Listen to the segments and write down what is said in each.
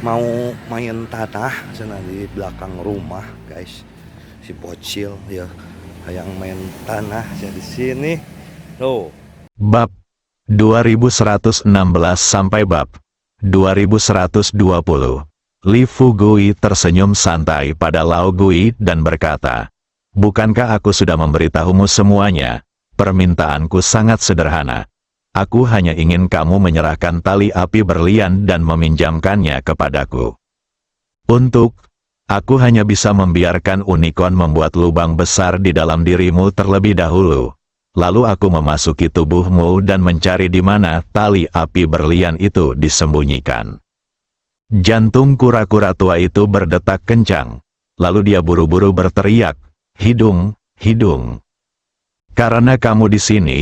mau main tanah sana di belakang rumah guys, si bocil ya yang main tanah jadi sini tuh. Bab 2116 sampai bab 2120. Li Fugui tersenyum santai pada Lao Gui dan berkata, "Bukankah aku sudah memberitahumu semuanya? Permintaanku sangat sederhana. Aku hanya ingin kamu menyerahkan tali api berlian dan meminjamkannya kepadaku. Aku hanya bisa membiarkan unicorn membuat lubang besar di dalam dirimu terlebih dahulu. Lalu aku memasuki tubuhmu dan mencari di mana tali api berlian itu disembunyikan." Jantung kura-kura tua itu berdetak kencang. Lalu dia buru-buru berteriak, "Hidung, hidung. Karena kamu di sini,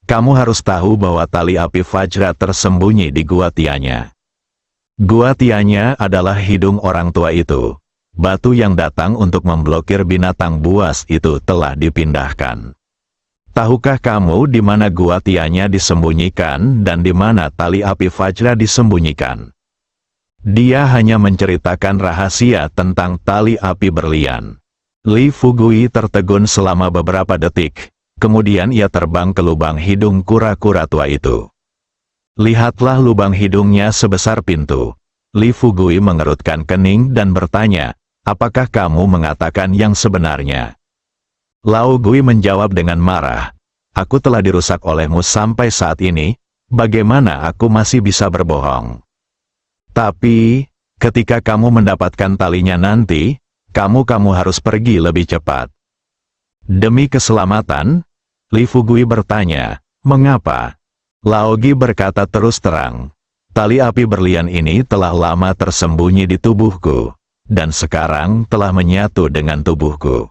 kamu harus tahu bahwa tali api Vajra tersembunyi di Gua Tianya." Gua Tianya adalah hidung orang tua itu. Batu yang datang untuk memblokir binatang buas itu telah dipindahkan. Tahukah kamu di mana Gua Tianya disembunyikan dan di mana tali api Vajra disembunyikan? Dia hanya menceritakan rahasia tentang tali api berlian. Li Fugui tertegun selama beberapa detik, kemudian ia terbang ke lubang hidung kura-kura tua itu. Lihatlah lubang hidungnya sebesar pintu. Li Fugui mengerutkan kening dan bertanya, "Apakah kamu mengatakan yang sebenarnya?" Lao Gui menjawab dengan marah, "Aku telah dirusak olehmu sampai saat ini, bagaimana aku masih bisa berbohong? Tapi, ketika kamu mendapatkan talinya nanti, kamu harus pergi lebih cepat." "Demi keselamatan?" Li Fugui bertanya, "Mengapa?" Lao Gui berkata terus terang, "Tali api berlian ini telah lama tersembunyi di tubuhku, dan sekarang telah menyatu dengan tubuhku."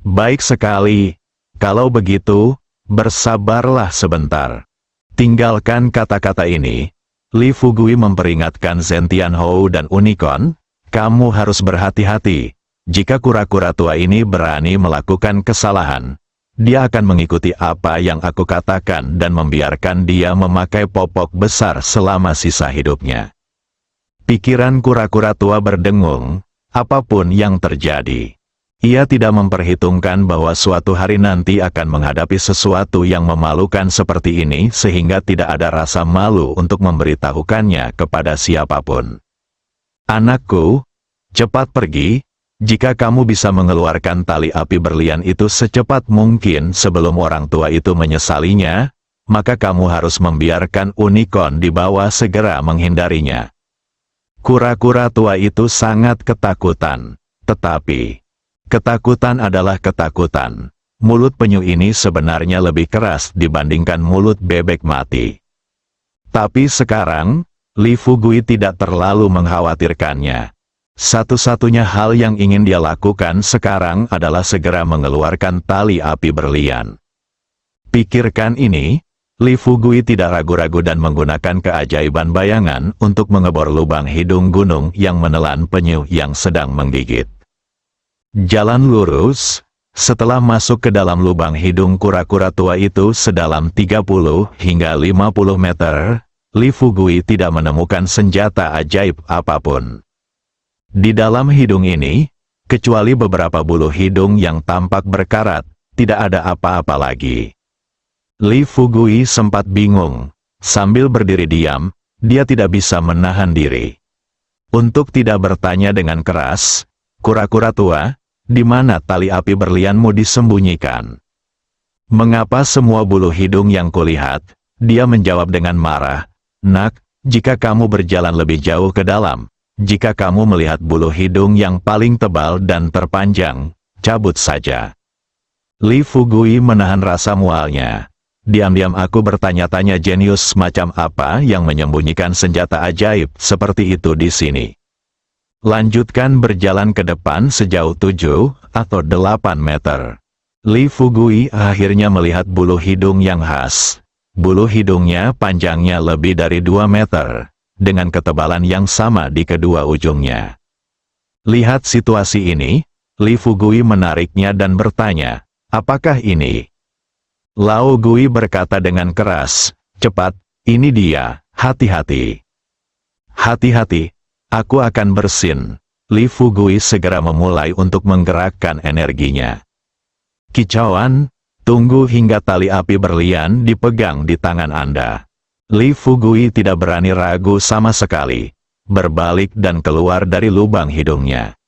"Baik sekali. Kalau begitu, bersabarlah sebentar. Tinggalkan kata-kata ini." Li Fugui memperingatkan Zhen Tianhou dan Unicorn, "Kamu harus berhati-hati. Jika kura-kura tua ini berani melakukan kesalahan, dia akan mengikuti apa yang aku katakan dan membiarkan dia memakai popok besar selama sisa hidupnya." Pikiran kura-kura tua berdengung, apapun yang terjadi. Ia tidak memperhitungkan bahwa suatu hari nanti akan menghadapi sesuatu yang memalukan seperti ini sehingga tidak ada rasa malu untuk memberitahukannya kepada siapapun. "Anakku, cepat pergi. Jika kamu bisa mengeluarkan tali api berlian itu secepat mungkin sebelum orang tua itu menyesalinya, maka kamu harus membiarkan unicorn di bawah segera menghindarinya." Kura-kura tua itu sangat ketakutan, tetapi ketakutan adalah ketakutan. Mulut penyu ini sebenarnya lebih keras dibandingkan mulut bebek mati. Tapi sekarang, Li Fugui tidak terlalu mengkhawatirkannya. Satu-satunya hal yang ingin dia lakukan sekarang adalah segera mengeluarkan tali api berlian. Pikirkan ini, Li Fugui tidak ragu-ragu dan menggunakan keajaiban bayangan untuk mengebor lubang hidung gunung yang menelan penyu yang sedang menggigit. Jalan lurus. Setelah masuk ke dalam lubang hidung kura-kura tua itu sedalam 30 hingga 50 meter, Li Fugui tidak menemukan senjata ajaib apapun. Di dalam hidung ini, kecuali beberapa bulu hidung yang tampak berkarat, tidak ada apa-apa lagi. Li Fugui sempat bingung. Sambil berdiri diam, dia tidak bisa menahan diri untuk tidak bertanya dengan keras, "Kura-kura tua, di mana tali api berlianmu disembunyikan?" "Mengapa semua bulu hidung yang kulihat?" Dia menjawab dengan marah, "Nak, jika kamu berjalan lebih jauh ke dalam, jika kamu melihat bulu hidung yang paling tebal dan terpanjang, cabut saja." Li Fugui menahan rasa mualnya. Diam-diam aku bertanya-tanya jenius macam apa yang menyembunyikan senjata ajaib seperti itu di sini. Lanjutkan berjalan ke depan sejauh 7 atau 8 meter. Li Fugui akhirnya melihat bulu hidung yang khas. Bulu hidungnya panjangnya lebih dari 2 meter, dengan ketebalan yang sama di kedua ujungnya. Lihat situasi ini, Li Fugui menariknya dan bertanya, "Apakah ini?" Lao Gui berkata dengan keras, "Cepat, ini dia, hati-hati." "Hati-hati, Aku akan bersin. Li Fugui segera memulai untuk menggerakkan energinya. Kicauan, tunggu hingga tali api berlian dipegang di tangan Anda. Li Fugui tidak berani ragu sama sekali. Berbalik dan keluar dari lubang hidungnya.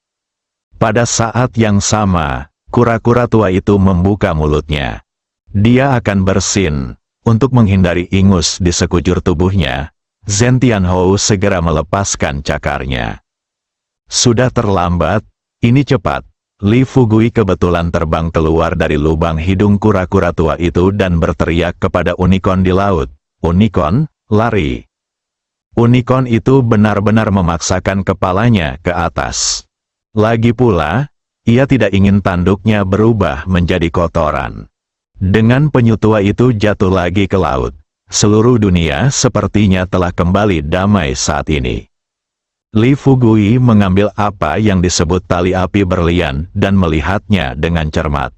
Pada saat yang sama, kura-kura tua itu membuka mulutnya. Dia akan bersin. Untuk menghindari ingus di sekujur tubuhnya, Zhen Tianhou segera melepaskan cakarnya. Sudah terlambat, ini cepat. Li Fugui kebetulan terbang keluar dari lubang hidung kura-kura tua itu dan berteriak kepada unicorn di laut. Unicorn, lari. Unicorn itu benar-benar memaksakan kepalanya ke atas. Lagi pula, ia tidak ingin tanduknya berubah menjadi kotoran. Dengan penyu tua itu jatuh lagi ke laut, seluruh dunia sepertinya telah kembali damai saat ini. Li Fugui mengambil apa yang disebut tali api berlian dan melihatnya dengan cermat.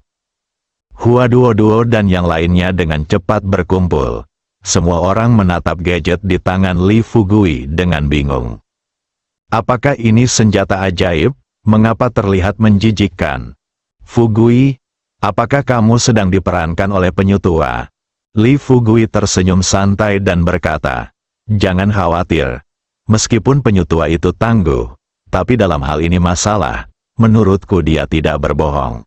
Hua Duo dan yang lainnya dengan cepat berkumpul. Semua orang menatap gadget di tangan Li Fugui dengan bingung. Apakah ini senjata ajaib? Mengapa terlihat menjijikkan? Fugui, apakah kamu sedang diperankan oleh penyu tua? Li Fugui tersenyum santai dan berkata, jangan khawatir. Meskipun penyu tua itu tangguh, tapi dalam hal ini masalah, menurutku dia tidak berbohong.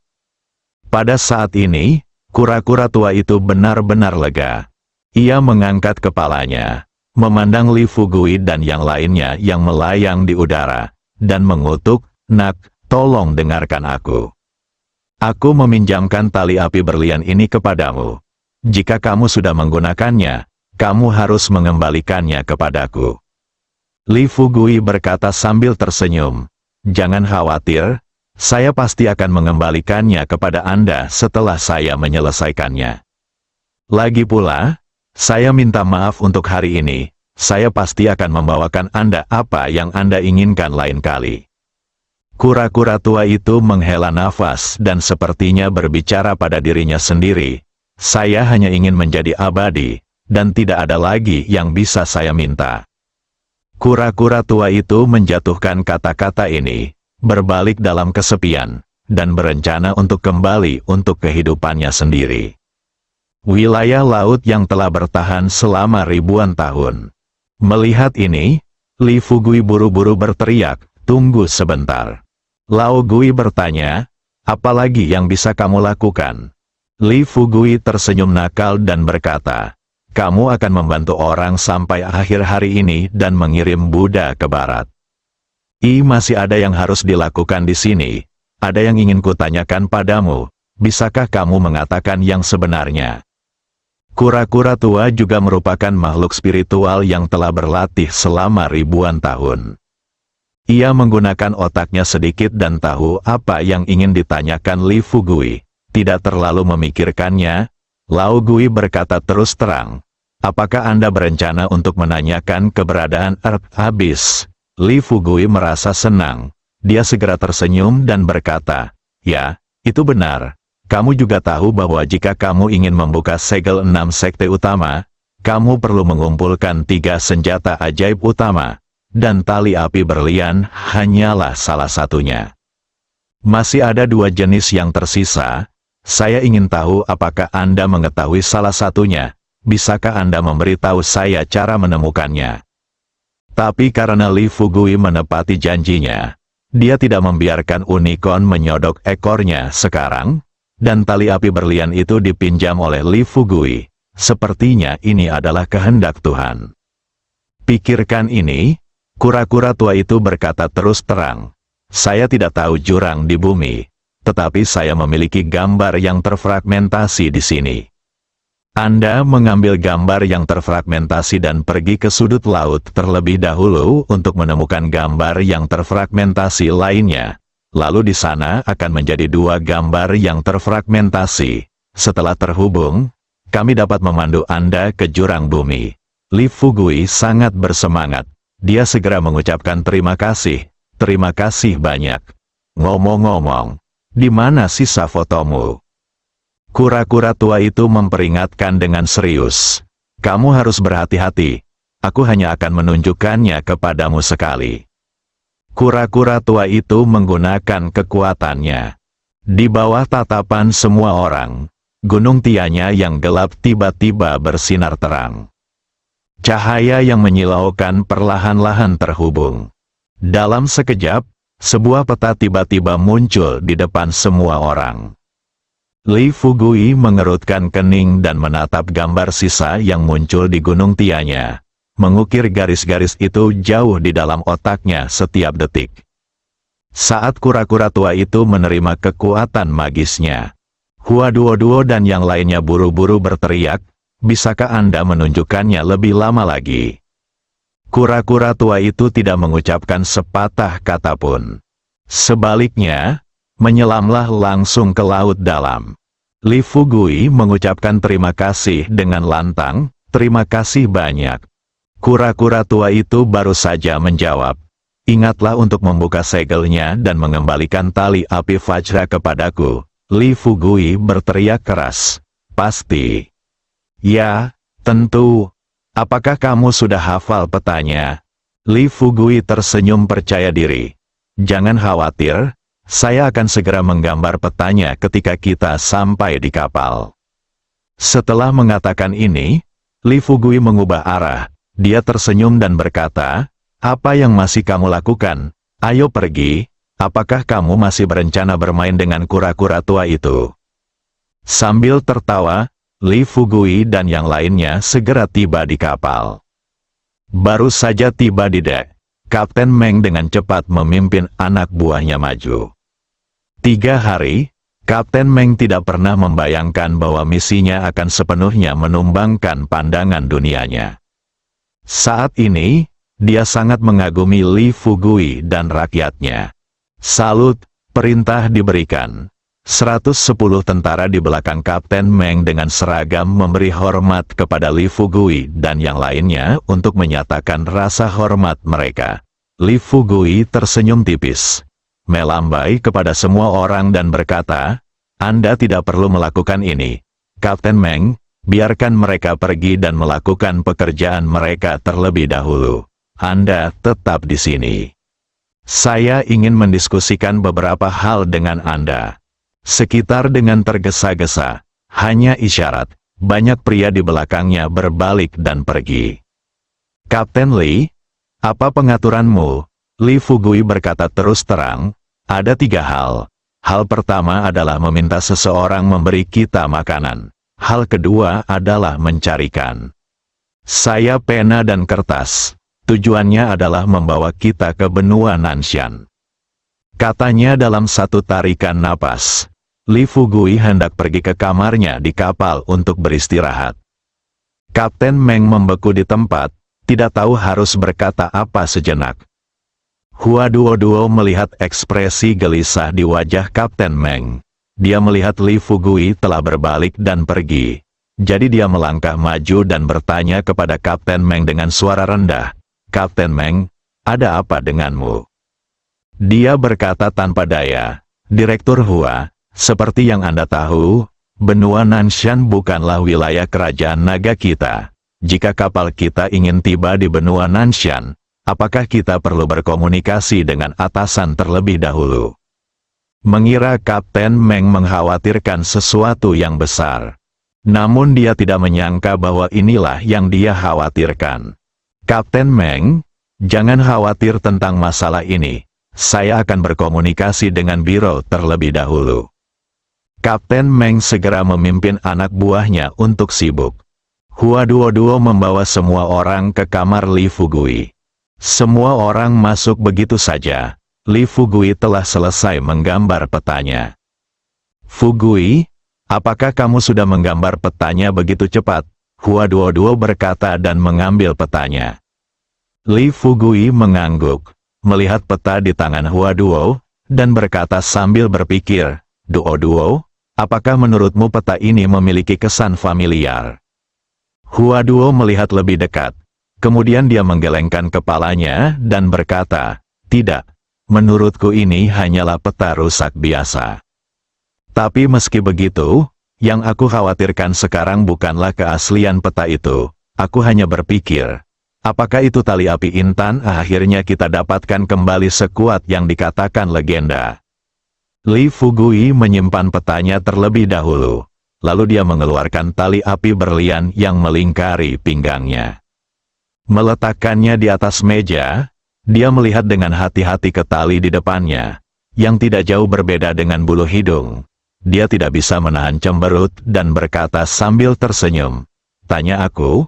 Pada saat ini, kura-kura tua itu benar-benar lega. Ia mengangkat kepalanya, memandang Li Fugui dan yang lainnya yang melayang di udara, dan mengutuk, nak, tolong dengarkan aku. Aku meminjamkan tali api berlian ini kepadamu. Jika kamu sudah menggunakannya, kamu harus mengembalikannya kepadaku. Li Fugui berkata sambil tersenyum, jangan khawatir, saya pasti akan mengembalikannya kepada Anda setelah saya menyelesaikannya. Lagi pula, saya minta maaf untuk hari ini, saya pasti akan membawakan Anda apa yang Anda inginkan lain kali. Kura-kura tua itu menghela nafas dan sepertinya berbicara pada dirinya sendiri. Saya hanya ingin menjadi abadi, dan tidak ada lagi yang bisa saya minta. Kura-kura tua itu menjatuhkan kata-kata ini, berbalik dalam kesepian, dan berencana untuk kembali untuk kehidupannya sendiri. Wilayah laut yang telah bertahan selama ribuan tahun. Melihat ini, Li Fugui buru-buru berteriak, tunggu sebentar. Lao Gui bertanya, apa lagi yang bisa kamu lakukan? Li Fugui tersenyum nakal dan berkata, kamu akan membantu orang sampai akhir hari ini dan mengirim Buddha ke barat. Masih ada yang harus dilakukan di sini. Ada yang ingin kutanyakan padamu. Bisakah kamu mengatakan yang sebenarnya? Kura-kura tua juga merupakan makhluk spiritual yang telah berlatih selama ribuan tahun. Ia menggunakan otaknya sedikit dan tahu apa yang ingin ditanyakan Li Fugui. Tidak terlalu memikirkannya, Lao Gui berkata terus terang, apakah Anda berencana untuk menanyakan keberadaan Earth Abyss? Li Fugui merasa senang. Dia segera tersenyum dan berkata, ya, itu benar. Kamu juga tahu bahwa jika kamu ingin membuka segel 6 sekte utama, kamu perlu mengumpulkan 3 senjata ajaib utama, dan tali api berlian hanyalah salah satunya. Masih ada 2 jenis yang tersisa. Saya ingin tahu apakah Anda mengetahui salah satunya. Bisakah Anda memberitahu saya cara menemukannya? Tapi karena Li Fugui menepati janjinya, dia tidak membiarkan unicorn menyodok ekornya sekarang, dan tali api berlian itu dipinjam oleh Li Fugui. Sepertinya ini adalah kehendak Tuhan. Pikirkan ini, kura-kura tua itu berkata terus terang, saya tidak tahu jurang di bumi, tetapi saya memiliki gambar yang terfragmentasi di sini. Anda mengambil gambar yang terfragmentasi dan pergi ke sudut laut terlebih dahulu untuk menemukan gambar yang terfragmentasi lainnya. Lalu di sana akan menjadi 2 gambar yang terfragmentasi. Setelah terhubung, kami dapat memandu Anda ke jurang bumi. Li Fugui sangat bersemangat. Dia segera mengucapkan terima kasih banyak. Ngomong-ngomong, di mana sisa fotomu? Kura-kura tua itu memperingatkan dengan serius. Kamu harus berhati-hati. Aku hanya akan menunjukkannya kepadamu sekali. Kura-kura tua itu menggunakan kekuatannya. Di bawah tatapan semua orang, gunung Tianya yang gelap tiba-tiba bersinar terang. Cahaya yang menyilaukan perlahan-lahan terhubung. Dalam sekejap, sebuah peta tiba-tiba muncul di depan semua orang. Li Fugui mengerutkan kening dan menatap gambar sisa yang muncul di gunung Tianya. Mengukir garis-garis itu jauh di dalam otaknya setiap detik. Saat kura-kura tua itu menerima kekuatan magisnya, Hua Duo dan yang lainnya buru-buru berteriak, "Bisakah Anda menunjukkannya lebih lama lagi?" Kura-kura tua itu tidak mengucapkan sepatah kata pun. Sebaliknya, menyelamlah langsung ke laut dalam. Li Fugui mengucapkan terima kasih dengan lantang, "Terima kasih banyak." Kura-kura tua itu baru saja menjawab, "Ingatlah untuk membuka segelnya dan mengembalikan tali api Vajra kepadaku." Li Fugui berteriak keras, "Pasti." "Ya, tentu. Apakah kamu sudah hafal petanya?" Li Fugui tersenyum percaya diri. "Jangan khawatir, saya akan segera menggambar petanya ketika kita sampai di kapal." Setelah mengatakan ini, Li Fugui mengubah arah. Dia tersenyum dan berkata, "Apa yang masih kamu lakukan? Ayo pergi, apakah kamu masih berencana bermain dengan kura-kura tua itu?" Sambil tertawa, Li Fugui dan yang lainnya segera tiba di kapal. Baru saja tiba di dek, Kapten Meng dengan cepat memimpin anak buahnya maju. 3 hari, Kapten Meng tidak pernah membayangkan bahwa misinya akan sepenuhnya menumbangkan pandangan dunianya. Saat ini, dia sangat mengagumi Li Fugui dan rakyatnya. Salut, perintah diberikan. 110 tentara di belakang Kapten Meng dengan seragam memberi hormat kepada Li Fugui dan yang lainnya untuk menyatakan rasa hormat mereka. Li Fugui tersenyum tipis, melambai kepada semua orang dan berkata, "Anda tidak perlu melakukan ini. Kapten Meng, biarkan mereka pergi dan melakukan pekerjaan mereka terlebih dahulu. Anda tetap di sini. Saya ingin mendiskusikan beberapa hal dengan Anda." Sekitar dengan tergesa-gesa, hanya isyarat, banyak pria di belakangnya berbalik dan pergi. "Kapten Li, apa pengaturanmu?" Li Fugui berkata terus terang, "Ada 3 hal. Hal pertama adalah meminta seseorang memberi kita makanan. Hal kedua adalah mencarikan. Saya pena dan kertas. Tujuannya adalah membawa kita ke benua Nanshan." Katanya dalam satu tarikan napas. Li Fugui hendak pergi ke kamarnya di kapal untuk beristirahat. Kapten Meng membeku di tempat, tidak tahu harus berkata apa sejenak. Hua Duo melihat ekspresi gelisah di wajah Kapten Meng. Dia melihat Li Fugui telah berbalik dan pergi. Jadi dia melangkah maju dan bertanya kepada Kapten Meng dengan suara rendah, "Kapten Meng, ada apa denganmu?" Dia berkata tanpa daya, "Direktur Hua, seperti yang Anda tahu, benua Nanshan bukanlah wilayah kerajaan naga kita. Jika kapal kita ingin tiba di benua Nanshan, apakah kita perlu berkomunikasi dengan atasan terlebih dahulu?" Mengira Kapten Meng mengkhawatirkan sesuatu yang besar. Namun dia tidak menyangka bahwa inilah yang dia khawatirkan. "Kapten Meng, jangan khawatir tentang masalah ini. Saya akan berkomunikasi dengan biro terlebih dahulu." Kapten Meng segera memimpin anak buahnya untuk sibuk. Hua Duo membawa semua orang ke kamar Li Fugui. Semua orang masuk begitu saja. Li Fugui telah selesai menggambar petanya. "Fugui, apakah kamu sudah menggambar petanya begitu cepat?" Hua Duo berkata dan mengambil petanya. Li Fugui mengangguk, melihat peta di tangan Hua Duo, dan berkata sambil berpikir, Duo, apakah menurutmu peta ini memiliki kesan familiar?" Hua Duo melihat lebih dekat. Kemudian dia menggelengkan kepalanya dan berkata, "Tidak, menurutku ini hanyalah peta rusak biasa. Tapi meski begitu, yang aku khawatirkan sekarang bukanlah keaslian peta itu. Aku hanya berpikir, Apakah itu tali api intan? Akhirnya kita dapatkan kembali sekuat yang dikatakan legenda. Li Fugui menyimpan petanya terlebih dahulu. Lalu dia mengeluarkan tali api berlian yang melingkari pinggangnya. Meletakkannya di atas meja, dia melihat dengan hati-hati ke tali di depannya, yang tidak jauh berbeda dengan bulu hidung. Dia tidak bisa menahan cemberut dan berkata sambil tersenyum. Tanya aku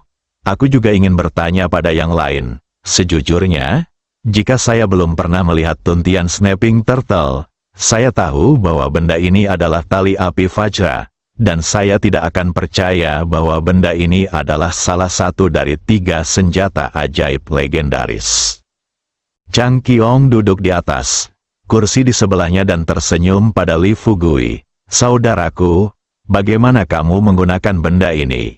juga ingin bertanya pada yang lain. Sejujurnya, jika saya belum pernah melihat tuntian snapping turtle, saya tahu bahwa benda ini adalah tali api Vajra, dan saya tidak akan percaya bahwa benda ini adalah salah satu dari 3 senjata ajaib legendaris. Chang Qiong duduk di atas kursi di sebelahnya dan tersenyum pada Li Fugui. Saudaraku, bagaimana kamu menggunakan benda ini?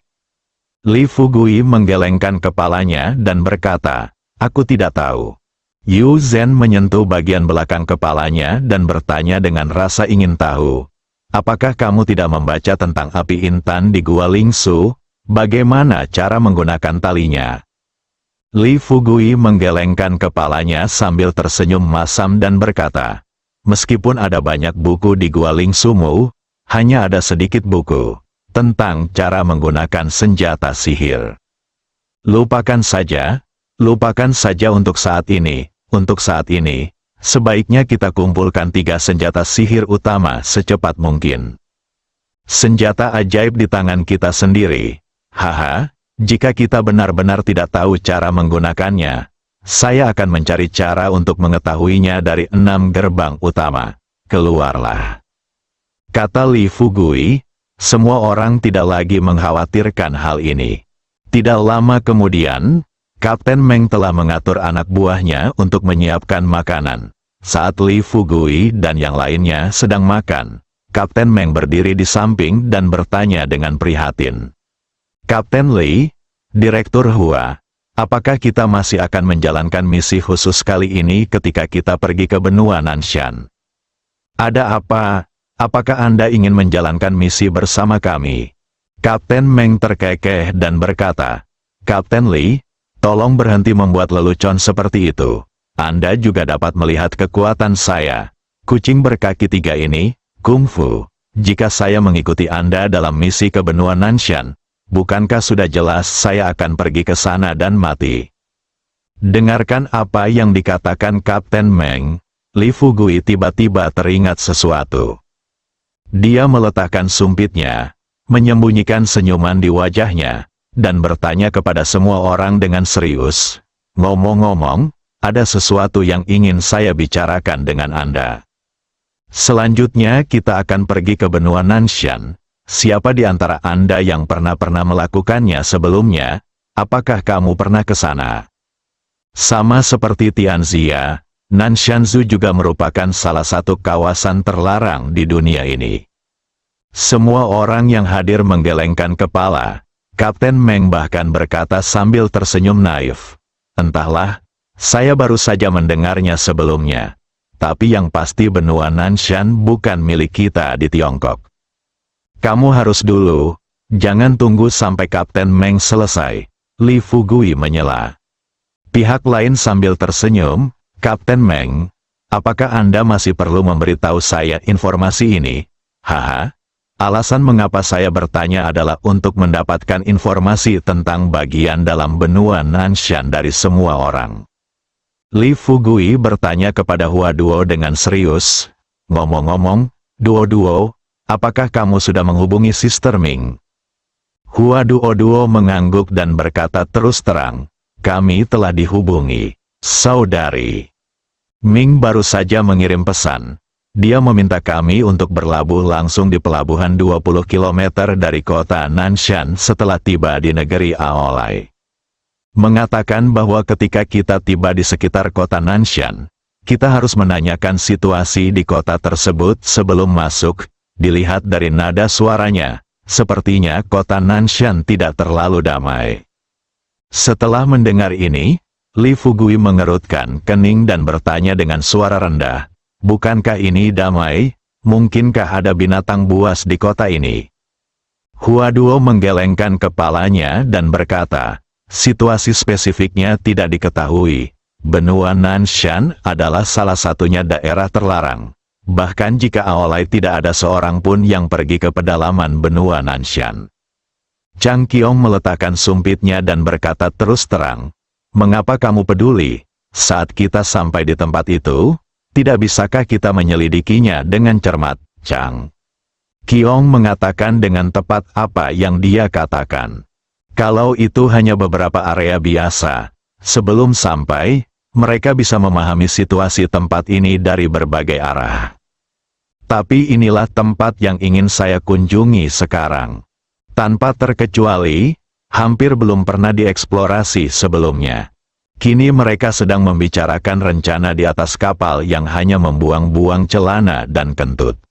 Li Fugui menggelengkan kepalanya dan berkata, aku tidak tahu. Yu Zhen menyentuh bagian belakang kepalanya dan bertanya dengan rasa ingin tahu. Apakah kamu tidak membaca tentang api intan di Gua Lingsu? Bagaimana cara menggunakan talinya? Li Fugui menggelengkan kepalanya sambil tersenyum masam dan berkata, meskipun ada banyak buku di Gua Lingsumu, hanya ada sedikit buku tentang cara menggunakan senjata sihir. Lupakan saja untuk saat ini. Untuk saat ini, sebaiknya kita kumpulkan 3 senjata sihir utama secepat mungkin. Senjata ajaib di tangan kita sendiri. Haha, jika kita benar-benar tidak tahu cara menggunakannya, saya akan mencari cara untuk mengetahuinya dari 6 gerbang utama. Keluarlah. Kata Li Fugui, semua orang tidak lagi mengkhawatirkan hal ini. Tidak lama kemudian, Kapten Meng telah mengatur anak buahnya untuk menyiapkan makanan. Saat Li Fugui dan yang lainnya sedang makan, Kapten Meng berdiri di samping dan bertanya dengan prihatin. Kapten Li, Direktur Hua, apakah kita masih akan menjalankan misi khusus kali ini ketika kita pergi ke benua Nanshan? Ada apa? Apakah Anda ingin menjalankan misi bersama kami? Kapten Meng terkekeh dan berkata, Kapten Li, tolong berhenti membuat lelucon seperti itu. Anda juga dapat melihat kekuatan saya. Kucing berkaki 3 ini, kungfu. Jika saya mengikuti Anda dalam misi ke benua Nanshan, bukankah sudah jelas saya akan pergi ke sana dan mati? Dengarkan apa yang dikatakan Kapten Meng. Li Fugui tiba-tiba teringat sesuatu. Dia meletakkan sumpitnya, menyembunyikan senyuman di wajahnya, dan bertanya kepada semua orang dengan serius. Ngomong-ngomong, ada sesuatu yang ingin saya bicarakan dengan Anda. Selanjutnya kita akan pergi ke benua Nanshan. Siapa di antara Anda yang pernah melakukannya sebelumnya? Apakah kamu pernah ke sana? Sama seperti Tianxia, Nanshanzu juga merupakan salah satu kawasan terlarang di dunia ini. Semua orang yang hadir menggelengkan kepala. Kapten Meng bahkan berkata sambil tersenyum naif. Entahlah, saya baru saja mendengarnya sebelumnya. Tapi yang pasti benua Nanshan bukan milik kita di Tiongkok. Kamu harus dulu, jangan tunggu sampai Kapten Meng selesai. Li Fugui menyela. Pihak lain sambil tersenyum, Kapten Meng, apakah Anda masih perlu memberitahu saya informasi ini? Haha, alasan mengapa saya bertanya adalah untuk mendapatkan informasi tentang bagian dalam benua Nanshan dari semua orang. Li Fugui bertanya kepada Hua Duo dengan serius. Ngomong-ngomong, Duo, apakah kamu sudah menghubungi Sister Ming? Hua Duo mengangguk dan berkata terus terang, kami telah dihubungi. Saudari Ming baru saja mengirim pesan. Dia meminta kami untuk berlabuh langsung di pelabuhan 20 km dari kota Nanshan setelah tiba di negeri Aolai. Mengatakan bahwa ketika kita tiba di sekitar kota Nanshan, kita harus menanyakan situasi di kota tersebut sebelum masuk. Dilihat dari nada suaranya, sepertinya kota Nanshan tidak terlalu damai. Setelah mendengar ini, Li Fugui mengerutkan kening dan bertanya dengan suara rendah, bukankah ini damai? Mungkinkah ada binatang buas di kota ini? Hua Duo menggelengkan kepalanya dan berkata, Situasi spesifiknya tidak diketahui. Benua Nanshan adalah salah satunya daerah terlarang. Bahkan jika Aolai tidak ada seorang pun yang pergi ke pedalaman benua Nanshan. Chang Qiong meletakkan sumpitnya dan berkata terus terang, "Mengapa kamu peduli? Saat kita sampai di tempat itu, tidak bisakah kita menyelidikinya dengan cermat?" Chang Qiong mengatakan dengan tepat apa yang dia katakan. Kalau itu hanya beberapa area biasa, sebelum sampai, mereka bisa memahami situasi tempat ini dari berbagai arah. Tapi inilah tempat yang ingin saya kunjungi sekarang. Tanpa terkecuali, hampir belum pernah dieksplorasi sebelumnya. Kini mereka sedang membicarakan rencana di atas kapal yang hanya membuang-buang celana dan kentut.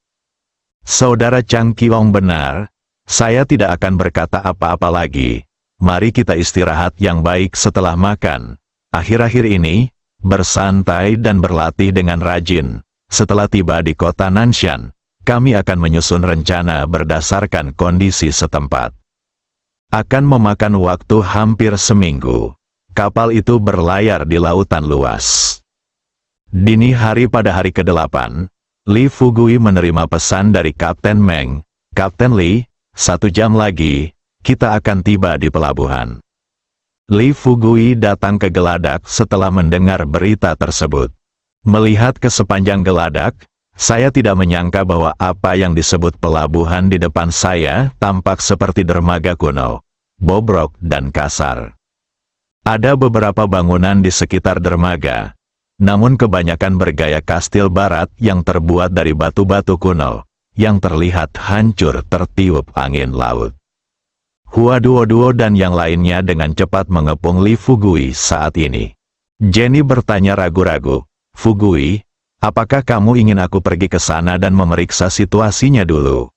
Saudara Chang Qiong benar, saya tidak akan berkata apa-apa lagi. Mari kita istirahat yang baik setelah makan. Akhir-akhir ini, bersantai dan berlatih dengan rajin. Setelah tiba di kota Nanshan, kami akan menyusun rencana berdasarkan kondisi setempat. Akan memakan waktu hampir seminggu. Kapal itu berlayar di lautan luas. Dini hari pada hari ke-8, Li Fugui menerima pesan dari Kapten Meng. "Kapten Li, 1 jam lagi, kita akan tiba di pelabuhan." Li Fugui datang ke geladak setelah mendengar berita tersebut. Melihat ke sepanjang geladak, saya tidak menyangka bahwa apa yang disebut pelabuhan di depan saya tampak seperti dermaga kuno, bobrok dan kasar. Ada beberapa bangunan di sekitar dermaga, namun kebanyakan bergaya kastil barat yang terbuat dari batu-batu kuno, yang terlihat hancur tertiup angin laut. Hua Duo dan yang lainnya dengan cepat mengepung Li Fugui saat ini. Jenny bertanya ragu-ragu, "Fugui, apakah kamu ingin aku pergi ke sana dan memeriksa situasinya dulu?"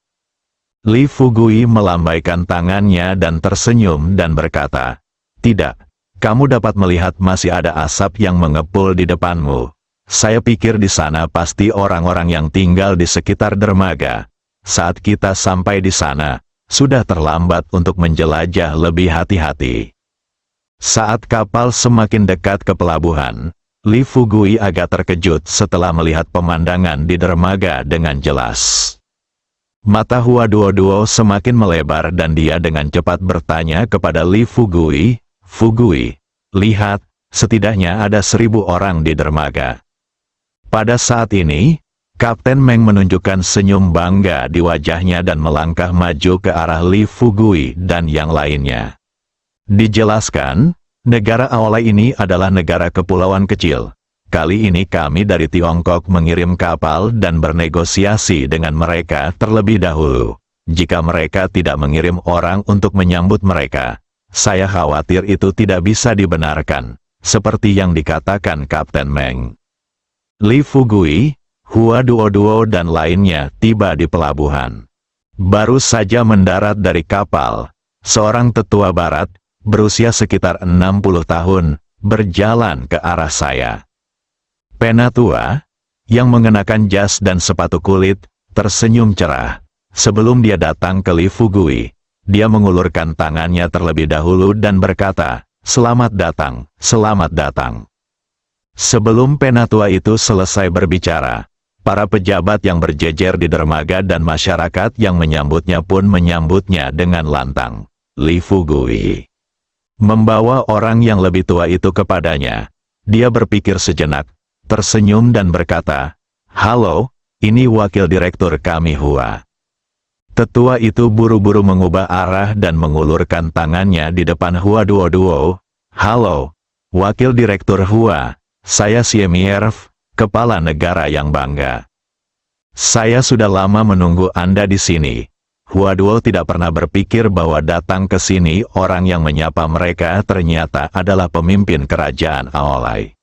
Li Fugui melambaikan tangannya dan tersenyum dan berkata, "Tidak, kamu dapat melihat masih ada asap yang mengepul di depanmu. Saya pikir di sana pasti orang-orang yang tinggal di sekitar dermaga. Saat kita sampai di sana, sudah terlambat untuk menjelajah lebih hati-hati." Saat kapal semakin dekat ke pelabuhan, Li Fugui agak terkejut setelah melihat pemandangan di dermaga dengan jelas. Mata Hua Duo semakin melebar dan dia dengan cepat bertanya kepada Li Fugui, "Fugui, lihat, setidaknya ada 1.000 orang di dermaga." Pada saat ini, Kapten Meng menunjukkan senyum bangga di wajahnya dan melangkah maju ke arah Li Fugui dan yang lainnya. Dijelaskan, negara Aolai ini adalah negara kepulauan kecil. Kali ini kami dari Tiongkok mengirim kapal dan bernegosiasi dengan mereka terlebih dahulu. Jika mereka tidak mengirim orang untuk menyambut mereka, saya khawatir itu tidak bisa dibenarkan, seperti yang dikatakan Kapten Meng. Li Fugui, Hua Duo dan lainnya tiba di pelabuhan. Baru saja mendarat dari kapal, seorang tetua barat, berusia sekitar 60 tahun, berjalan ke arah saya. Penatua, yang mengenakan jas dan sepatu kulit, tersenyum cerah. Sebelum dia datang ke Li Fugui, dia mengulurkan tangannya terlebih dahulu dan berkata, "Selamat datang, selamat datang." Sebelum penatua itu selesai berbicara, para pejabat yang berjejer di dermaga dan masyarakat yang menyambutnya pun menyambutnya dengan lantang. Li Fugui membawa orang yang lebih tua itu kepadanya. Dia berpikir sejenak, tersenyum dan berkata, "Halo, ini wakil direktur kami Hua." Tetua itu buru-buru mengubah arah dan mengulurkan tangannya di depan Hua Duo. "Halo, wakil direktur Hua, saya Siemierf, kepala negara yang bangga. Saya sudah lama menunggu Anda di sini." Hua Duo tidak pernah berpikir bahwa datang ke sini orang yang menyapa mereka ternyata adalah pemimpin kerajaan Aolai.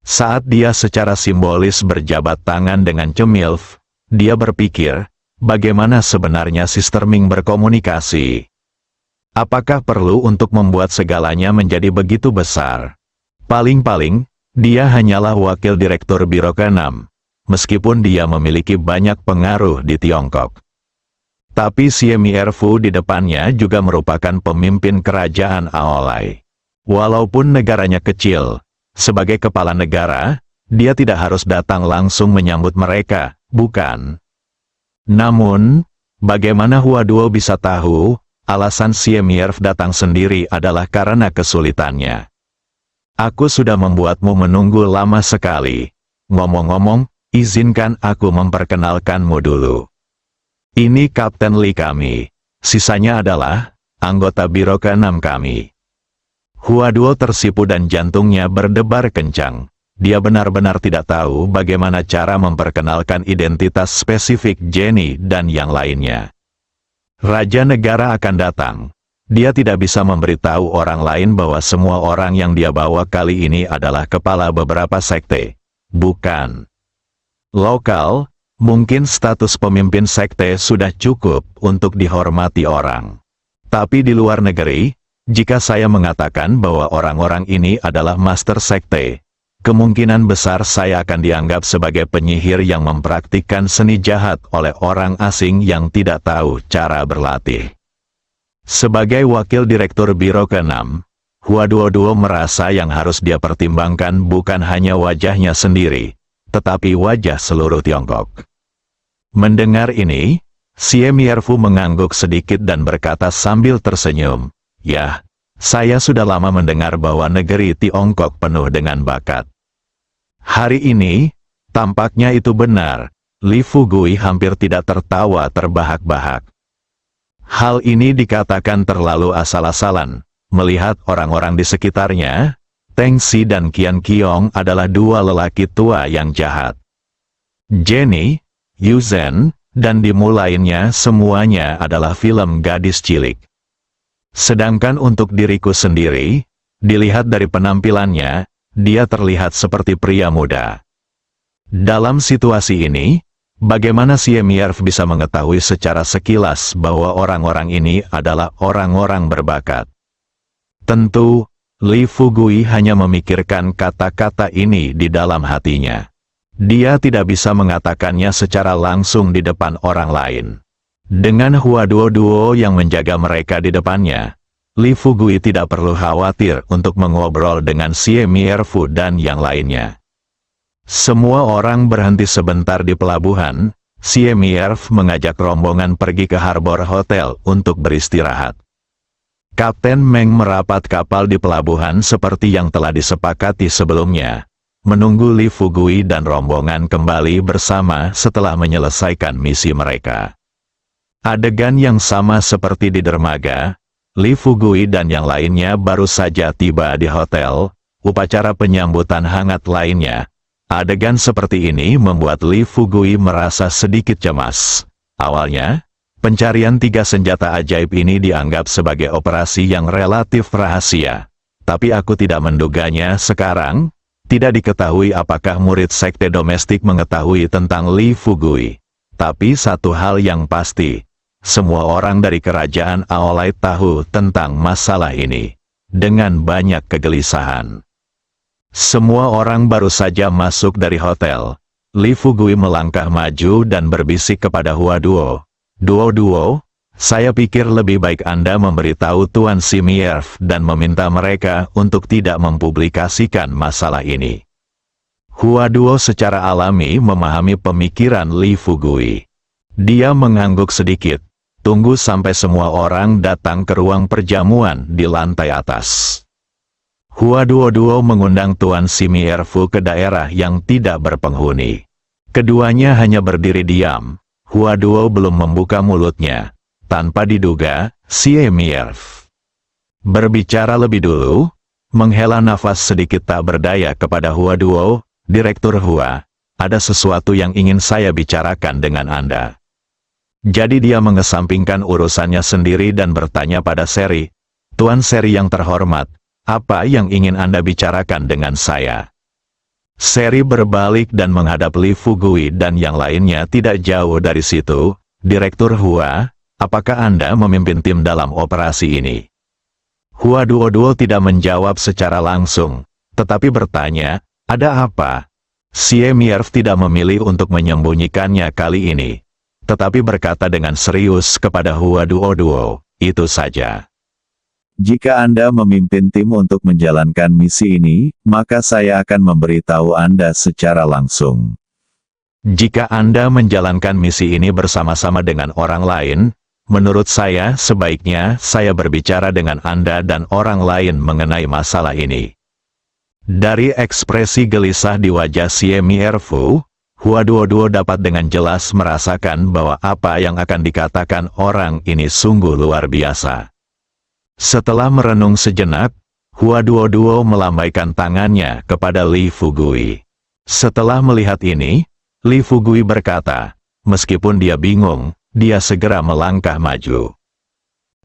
Saat dia secara simbolis berjabat tangan dengan Cemilf, dia berpikir, bagaimana sebenarnya Sister Ming berkomunikasi? Apakah perlu untuk membuat segalanya menjadi begitu besar? Paling-paling, dia hanyalah wakil direktur Biro ke-6, meskipun dia memiliki banyak pengaruh di Tiongkok. Tapi Siemierfu di depannya juga merupakan pemimpin kerajaan Aolai. Walaupun negaranya kecil, sebagai kepala negara, dia tidak harus datang langsung menyambut mereka, bukan? Namun, bagaimana Hua Duo bisa tahu, alasan Siemierf datang sendiri adalah karena kesulitannya. Aku sudah membuatmu menunggu lama sekali. Ngomong-ngomong, izinkan aku memperkenalkanmu dulu. Ini Kapten Li kami. Sisanya adalah anggota Biro ke-6 kami. Hua Duo tersipu dan jantungnya berdebar kencang. Dia benar-benar tidak tahu bagaimana cara memperkenalkan identitas spesifik Jenny dan yang lainnya. Raja negara akan datang. Dia tidak bisa memberitahu orang lain bahwa semua orang yang dia bawa kali ini adalah kepala beberapa sekte. Bukan. Lokal, mungkin status pemimpin sekte sudah cukup untuk dihormati orang. Tapi di luar negeri, jika saya mengatakan bahwa orang-orang ini adalah master sekte, kemungkinan besar saya akan dianggap sebagai penyihir yang mempraktikkan seni jahat oleh orang asing yang tidak tahu cara berlatih. Sebagai wakil direktur Biro ke-6, Hua Duo merasa yang harus dia pertimbangkan bukan hanya wajahnya sendiri, tetapi wajah seluruh Tiongkok. Mendengar ini, Siemierfu mengangguk sedikit dan berkata sambil tersenyum, "Ya, saya sudah lama mendengar bahwa negeri Tiongkok penuh dengan bakat." Hari ini, tampaknya itu benar. Li Fugui hampir tidak tertawa terbahak-bahak. Hal ini dikatakan terlalu asal-asalan, melihat orang-orang di sekitarnya. Teng Si dan Qian Qiong adalah dua lelaki tua yang jahat. Jenny, Yu Zhen, dan Dimu lainnya semuanya adalah film gadis cilik. Sedangkan untuk diriku sendiri, dilihat dari penampilannya, dia terlihat seperti pria muda. Dalam situasi ini, bagaimana Siemierf bisa mengetahui secara sekilas bahwa orang-orang ini adalah orang-orang berbakat? Tentu, Li Fugui hanya memikirkan kata-kata ini di dalam hatinya. Dia tidak bisa mengatakannya secara langsung di depan orang lain. Dengan Hua Duo yang menjaga mereka di depannya, Li Fugui tidak perlu khawatir untuk mengobrol dengan Siemierfu dan yang lainnya. Semua orang berhenti sebentar di pelabuhan. Siemierf mengajak rombongan pergi ke Harbor Hotel untuk beristirahat. Kapten Meng merapat kapal di pelabuhan seperti yang telah disepakati sebelumnya, menunggu Li Fugui dan rombongan kembali bersama setelah menyelesaikan misi mereka. Adegan yang sama seperti di dermaga, Li Fugui dan yang lainnya baru saja tiba di hotel. Upacara penyambutan hangat lainnya. Adegan seperti ini membuat Li Fugui merasa sedikit cemas. Awalnya, pencarian 3 senjata ajaib ini dianggap sebagai operasi yang relatif rahasia. Tapi aku tidak menduganya sekarang. Tidak diketahui apakah murid sekte domestik mengetahui tentang Li Fugui. Tapi satu hal yang pasti, semua orang dari kerajaan Aolai tahu tentang masalah ini. Dengan banyak kegelisahan. Semua orang baru saja masuk dari hotel. Li Fugui melangkah maju dan berbisik kepada Hua Duo. Duo, saya pikir lebih baik Anda memberitahu Tuan Siemierf dan meminta mereka untuk tidak mempublikasikan masalah ini. Hua Duo secara alami memahami pemikiran Li Fugui. Dia mengangguk sedikit. Tunggu sampai semua orang datang ke ruang perjamuan di lantai atas. Hua Duo mengundang Tuan Siemierfu ke daerah yang tidak berpenghuni. Keduanya hanya berdiri diam. Hua Duo belum membuka mulutnya. Tanpa diduga, Siemierf berbicara lebih dulu, menghela nafas sedikit tak berdaya kepada Hua Duo. Direktur Hua, ada sesuatu yang ingin saya bicarakan dengan Anda. Jadi dia mengesampingkan urusannya sendiri dan bertanya pada Seri, Tuan Seri yang terhormat, apa yang ingin Anda bicarakan dengan saya? Seri berbalik dan menghadap Li Fugui dan yang lainnya tidak jauh dari situ. Direktur Hua, apakah Anda memimpin tim dalam operasi ini? Hua Duo tidak menjawab secara langsung, tetapi bertanya, ada apa? Siemierf tidak memilih untuk menyembunyikannya kali ini, tetapi berkata dengan serius kepada Hua Duo, itu saja. Jika Anda memimpin tim untuk menjalankan misi ini, maka saya akan memberitahu Anda secara langsung. Jika Anda menjalankan misi ini bersama-sama dengan orang lain, menurut saya sebaiknya saya berbicara dengan Anda dan orang lain mengenai masalah ini. Dari ekspresi gelisah di wajah Siemierfu, Hua Duoduo dapat dengan jelas merasakan bahwa apa yang akan dikatakan orang ini sungguh luar biasa. Setelah merenung sejenak, Hua Duoduo melambaikan tangannya kepada Li Fugui. Setelah melihat ini, Li Fugui berkata, meskipun dia bingung, dia segera melangkah maju.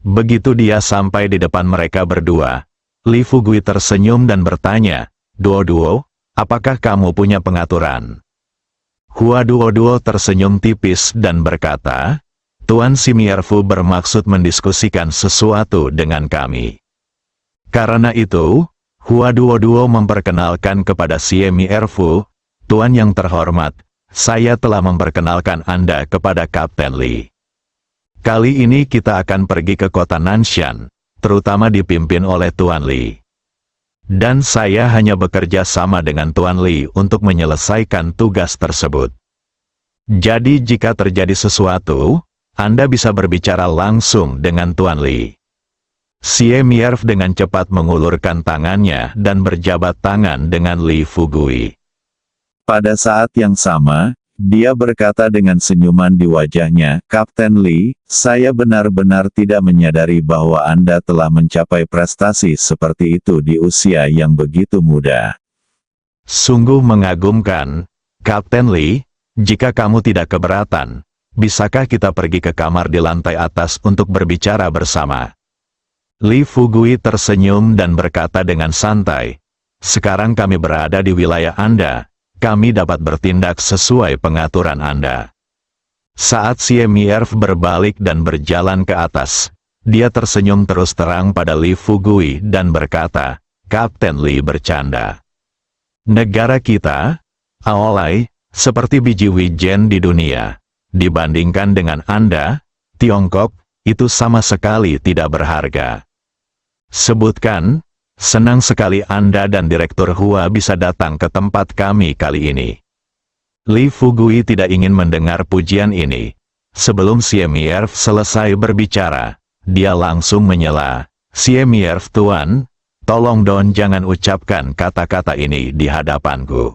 Begitu dia sampai di depan mereka berdua, Li Fugui tersenyum dan bertanya, Duoduo, apakah kamu punya pengaturan? Hua Duoduo tersenyum tipis dan berkata, Tuan Siemierfu bermaksud mendiskusikan sesuatu dengan kami. Karena itu, Hua Duoduo memperkenalkan kepada Siemierfu, Tuan yang terhormat, saya telah memperkenalkan Anda kepada Kapten Li. Kali ini kita akan pergi ke kota Nanshan, terutama dipimpin oleh Tuan Li. Dan saya hanya bekerja sama dengan Tuan Li untuk menyelesaikan tugas tersebut. Jadi jika terjadi sesuatu, Anda bisa berbicara langsung dengan Tuan Li. Siemierf dengan cepat mengulurkan tangannya dan berjabat tangan dengan Li Fugui. Pada saat yang sama, dia berkata dengan senyuman di wajahnya, Kapten Li, saya benar-benar tidak menyadari bahwa Anda telah mencapai prestasi seperti itu di usia yang begitu muda. Sungguh mengagumkan, Kapten Li, jika kamu tidak keberatan, bisakah kita pergi ke kamar di lantai atas untuk berbicara bersama? Li Fugui tersenyum dan berkata dengan santai, sekarang kami berada di wilayah Anda, kami dapat bertindak sesuai pengaturan Anda. Saat Siemierf berbalik dan berjalan ke atas, dia tersenyum terus terang pada Li Fugui dan berkata, Kapten Li bercanda. Negara kita, Aolai, seperti biji wijen di dunia. Dibandingkan dengan Anda, Tiongkok, itu sama sekali tidak berharga. Sebutkan, senang sekali Anda dan Direktur Hua bisa datang ke tempat kami kali ini. Li Fugui tidak ingin mendengar pujian ini. Sebelum Siemierf selesai berbicara, dia langsung menyela, Siemierf Tuan, tolong don jangan ucapkan kata-kata ini di hadapanku.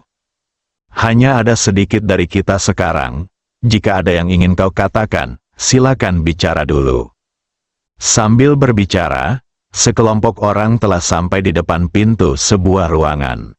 Hanya ada sedikit dari kita sekarang. Jika ada yang ingin kau katakan, silakan bicara dulu. Sambil berbicara, sekelompok orang telah sampai di depan pintu sebuah ruangan.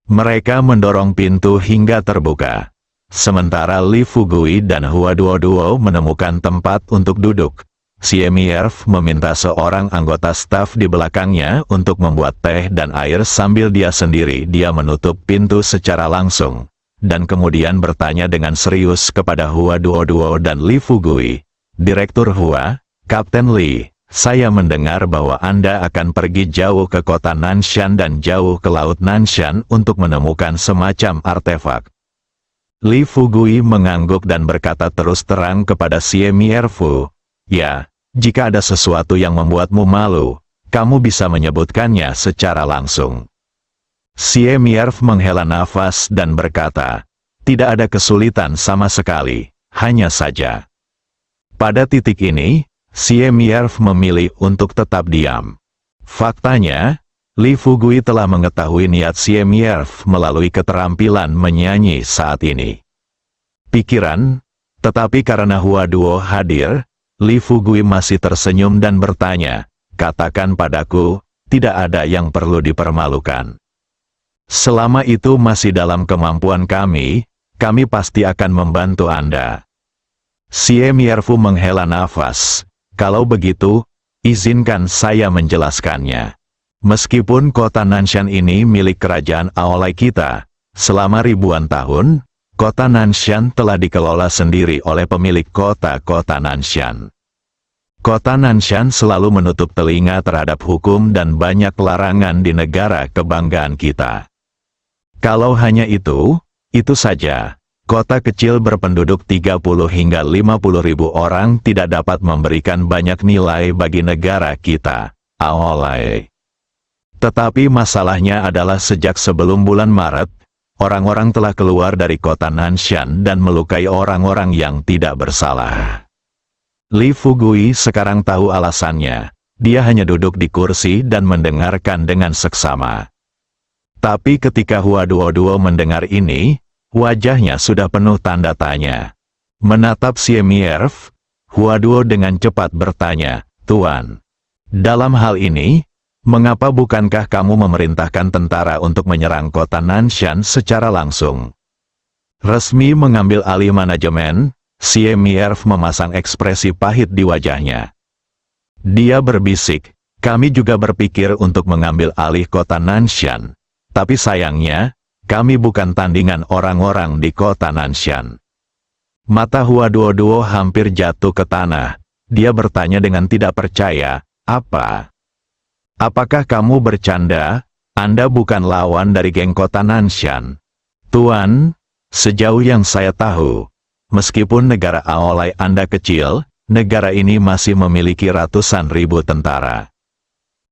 Mereka mendorong pintu hingga terbuka. Sementara Li Fugui dan Hua Duoduo menemukan tempat untuk duduk. Siemierf meminta seorang anggota staf di belakangnya untuk membuat teh dan air sambil dia sendiri menutup pintu secara langsung. Dan kemudian bertanya dengan serius kepada Hua Duoduo dan Li Fugui. Direktur Hua, Kapten Li, saya mendengar bahwa Anda akan pergi jauh ke kota Nanshan dan jauh ke laut Nanshan untuk menemukan semacam artefak. Li Fugui mengangguk dan berkata terus terang kepada Siemierfu, ya, jika ada sesuatu yang membuatmu malu, kamu bisa menyebutkannya secara langsung. Siemierf menghela nafas dan berkata, tidak ada kesulitan sama sekali, hanya saja. Pada titik ini, Siemierf memilih untuk tetap diam. Faktanya, Li Fugui telah mengetahui niat Siemierf melalui keterampilan menyanyi saat ini. Pikiran, tetapi karena Hua Duo hadir, Li Fugui masih tersenyum dan bertanya, katakan padaku, tidak ada yang perlu dipermalukan. Selama itu masih dalam kemampuan kami pasti akan membantu Anda. Siemierfu menghela nafas, kalau begitu, izinkan saya menjelaskannya. Meskipun kota Nanshan ini milik kerajaan Aolai kita, selama ribuan tahun, kota Nanshan telah dikelola sendiri oleh pemilik kota Nanshan. Kota Nanshan selalu menutup telinga terhadap hukum dan banyak larangan di negara kebanggaan kita. Kalau hanya itu saja, kota kecil berpenduduk 30 hingga 50 ribu orang tidak dapat memberikan banyak nilai bagi negara kita. Aolai. Tetapi masalahnya adalah sejak sebelum bulan Maret, orang-orang telah keluar dari kota Nanshan dan melukai orang-orang yang tidak bersalah. Li Fugui sekarang tahu alasannya. Dia hanya duduk di kursi dan mendengarkan dengan seksama. Tapi ketika Hua Duo mendengar ini, wajahnya sudah penuh tanda tanya. Menatap Xie Mierf, Hua Duo dengan cepat bertanya, "Tuan, dalam hal ini, mengapa bukankah kamu memerintahkan tentara untuk menyerang kota Nanshan secara langsung?" Resmi mengambil alih manajemen, Xie Mierf memasang ekspresi pahit di wajahnya. Dia berbisik, "Kami juga berpikir untuk mengambil alih kota Nanshan. Tapi sayangnya, kami bukan tandingan orang-orang di kota Nanshan." Mata Hua Duo hampir jatuh ke tanah. Dia bertanya dengan tidak percaya, "Apa? Apakah kamu bercanda? Anda bukan lawan dari geng kota Nanshan." "Tuan, sejauh yang saya tahu, meskipun negara Aolai Anda kecil, negara ini masih memiliki ratusan ribu tentara.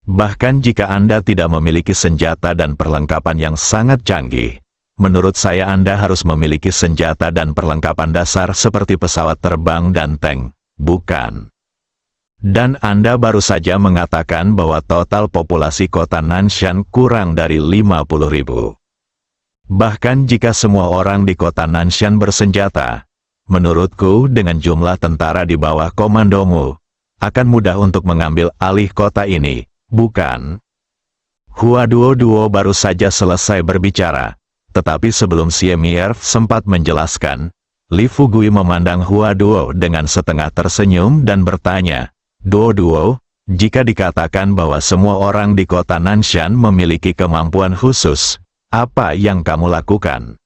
Bahkan jika Anda tidak memiliki senjata dan perlengkapan yang sangat canggih, menurut saya Anda harus memiliki senjata dan perlengkapan dasar seperti pesawat terbang dan tank, bukan? Dan Anda baru saja mengatakan bahwa total populasi kota Nanshan kurang dari 50.000. Bahkan jika semua orang di kota Nanshan bersenjata, menurutku dengan jumlah tentara di bawah komandomu, akan mudah untuk mengambil alih kota ini, bukan?" Hua Duo baru saja selesai berbicara, tetapi sebelum Xie Mierf sempat menjelaskan, Li Fugui memandang Hua Duo dengan setengah tersenyum dan bertanya, Duo, jika dikatakan bahwa semua orang di kota Nanshan memiliki kemampuan khusus, apa yang kamu lakukan?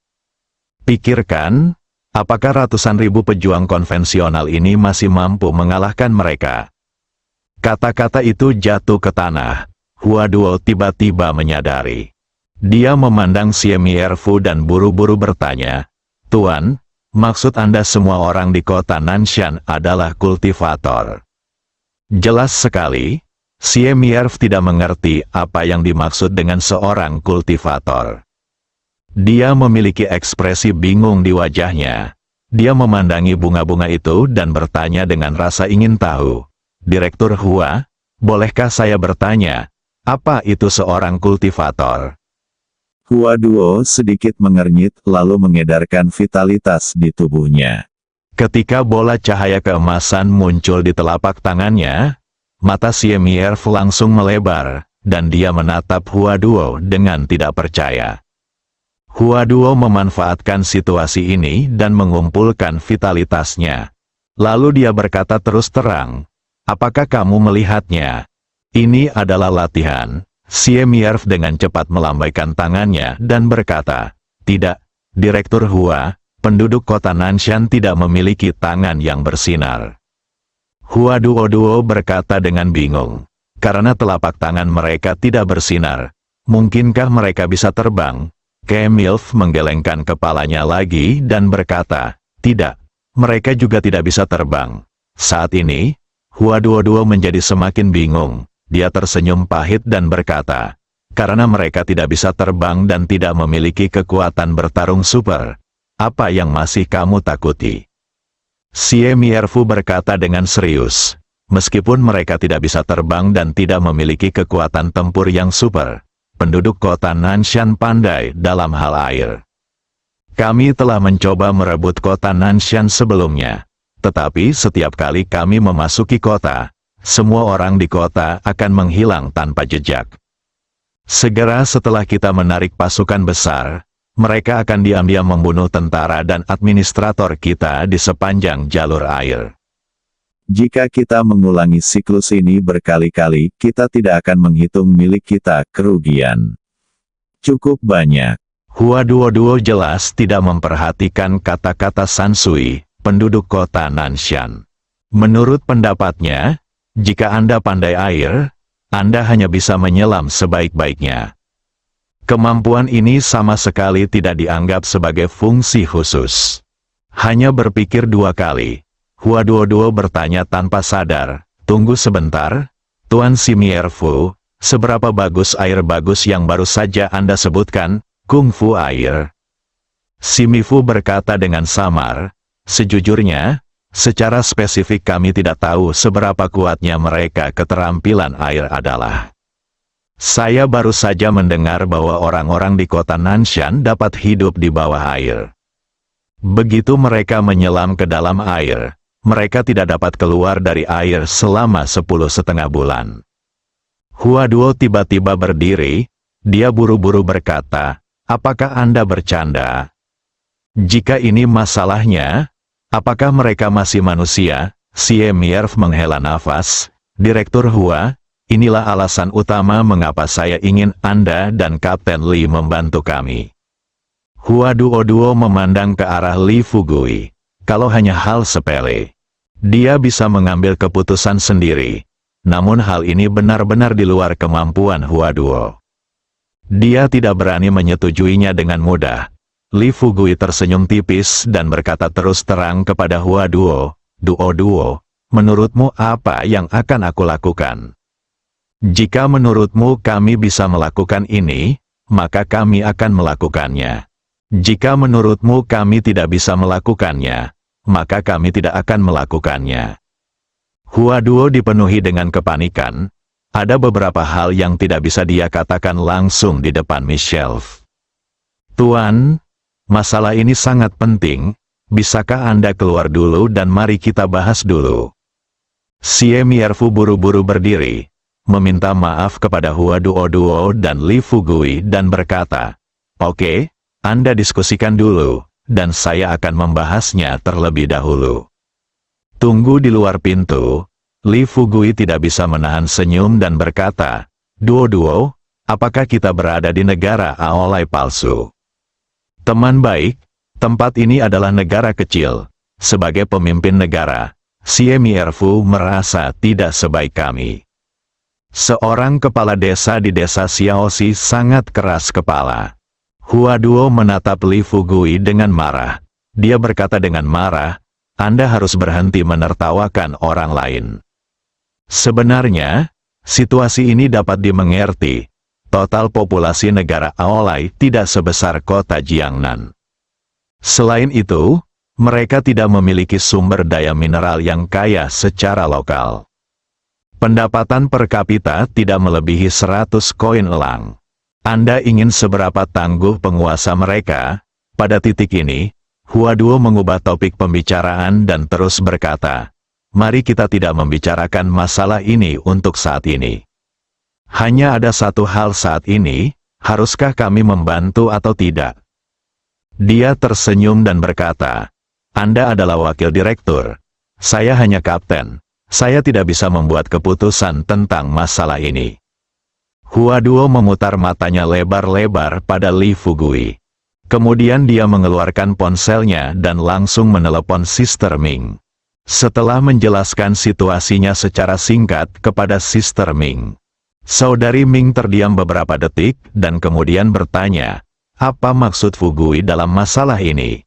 Pikirkan, apakah ratusan ribu pejuang konvensional ini masih mampu mengalahkan mereka?" Kata-kata itu jatuh ke tanah. Hua Duo tiba-tiba menyadari. Dia memandang Xie Mierfu dan buru-buru bertanya, "Tuan, maksud Anda semua orang di kota Nanshan adalah kultivator?" Jelas sekali, Xie Mierf tidak mengerti apa yang dimaksud dengan seorang kultivator. Dia memiliki ekspresi bingung di wajahnya. Dia memandangi bunga-bunga itu dan bertanya dengan rasa ingin tahu, "Direktur Hua, bolehkah saya bertanya, apa itu seorang kultivator?" Hua Duo sedikit mengernyit lalu mengedarkan vitalitas di tubuhnya. Ketika bola cahaya keemasan muncul di telapak tangannya, mata Xie Mierf langsung melebar, dan dia menatap Hua Duo dengan tidak percaya. Hua Duo memanfaatkan situasi ini dan mengumpulkan vitalitasnya. Lalu dia berkata terus terang, "Apakah kamu melihatnya? Ini adalah latihan." Xie Mierf dengan cepat melambaikan tangannya dan berkata, "Tidak, Direktur Hua, penduduk kota Nanshan tidak memiliki tangan yang bersinar." Hua Duo berkata dengan bingung, "Karena telapak tangan mereka tidak bersinar, mungkinkah mereka bisa terbang?" Milf menggelengkan kepalanya lagi dan berkata, "Tidak, mereka juga tidak bisa terbang." Saat ini, Hua Duo menjadi semakin bingung. Dia tersenyum pahit dan berkata, "Karena mereka tidak bisa terbang dan tidak memiliki kekuatan bertarung super, apa yang masih kamu takuti?" Xie Mierfu berkata dengan serius, "Meskipun mereka tidak bisa terbang dan tidak memiliki kekuatan tempur yang super, penduduk kota Nanshan pandai dalam hal air. Kami telah mencoba merebut kota Nanshan sebelumnya, tetapi setiap kali kami memasuki kota, semua orang di kota akan menghilang tanpa jejak. Segera setelah kita menarik pasukan besar, mereka akan diam-diam membunuh tentara dan administrator kita di sepanjang jalur air. Jika kita mengulangi siklus ini berkali-kali, kita tidak akan menghitung milik kita kerugian. Cukup banyak." Hua Duo jelas tidak memperhatikan kata-kata Sansui, penduduk kota Nanshan. Menurut pendapatnya, jika Anda pandai air, Anda hanya bisa menyelam sebaik-baiknya. Kemampuan ini sama sekali tidak dianggap sebagai fungsi khusus. Hanya berpikir dua kali, Hua Duo bertanya tanpa sadar, "Tunggu sebentar, Tuan Simierfu, seberapa bagus air bagus yang baru saja Anda sebutkan, Kung Fu air? Simifu berkata dengan samar, sejujurnya, secara spesifik kami tidak tahu seberapa kuatnya mereka keterampilan air adalah. Saya baru saja mendengar bahwa orang-orang di kota Nanshan dapat hidup di bawah air. Begitu mereka menyelam ke dalam air, mereka tidak dapat keluar dari air selama 10,5 bulan. Huaduo tiba-tiba berdiri, dia buru-buru berkata, apakah Anda bercanda? Jika ini masalahnya, apakah mereka masih manusia? Xie Mierf menghela nafas, Direktur Hua, inilah alasan utama mengapa saya ingin Anda dan Kapten Li membantu kami. Huaduo memandang ke arah Li Fugui. Kalau hanya hal sepele, dia bisa mengambil keputusan sendiri. Namun hal ini benar-benar di luar kemampuan Huaduo. Dia tidak berani menyetujuinya dengan mudah. Li Fugui tersenyum tipis dan berkata terus terang kepada Huaduo, Duo, menurutmu apa yang akan aku lakukan? Jika menurutmu kami bisa melakukan ini, maka kami akan melakukannya. Jika menurutmu kami tidak bisa melakukannya, maka kami tidak akan melakukannya. Huaduo dipenuhi dengan kepanikan. Ada beberapa hal yang tidak bisa dia katakan langsung di depan Miss Shelf. Tuan, masalah ini sangat penting. Bisakah Anda keluar dulu dan mari kita bahas dulu? Xie Mierfu buru-buru berdiri, meminta maaf kepada Huaduo dan Li Fugui dan berkata, oke, Anda diskusikan dulu, dan saya akan membahasnya terlebih dahulu. Tunggu di luar pintu. Li Fugui tidak bisa menahan senyum dan berkata, Duo, apakah kita berada di negara Aolai palsu? Teman baik, tempat ini adalah negara kecil. Sebagai pemimpin negara, Xie Mierfu merasa tidak sebaik kami. Seorang kepala desa di desa Xiaoxi sangat keras kepala. Huaduo menatap Li Fugui dengan marah. Dia berkata dengan marah, Anda harus berhenti menertawakan orang lain. Sebenarnya, situasi ini dapat dimengerti. Total populasi negara Aolai tidak sebesar kota Jiangnan. Selain itu, mereka tidak memiliki sumber daya mineral yang kaya secara lokal. Pendapatan per kapita tidak melebihi 100 koin elang. Anda ingin seberapa tangguh penguasa mereka? Pada titik ini, Huaduo mengubah topik pembicaraan dan terus berkata, mari kita tidak membicarakan masalah ini untuk saat ini. Hanya ada satu hal saat ini, haruskah kami membantu atau tidak? Dia tersenyum dan berkata, Anda adalah wakil direktur. Saya hanya kapten. Saya tidak bisa membuat keputusan tentang masalah ini. Huaduo memutar matanya lebar-lebar pada Li Fugui. Kemudian dia mengeluarkan ponselnya dan langsung menelepon Sister Ming. Setelah menjelaskan situasinya secara singkat kepada Sister Ming, Saudari Ming terdiam beberapa detik dan kemudian bertanya, apa maksud Fugui dalam masalah ini?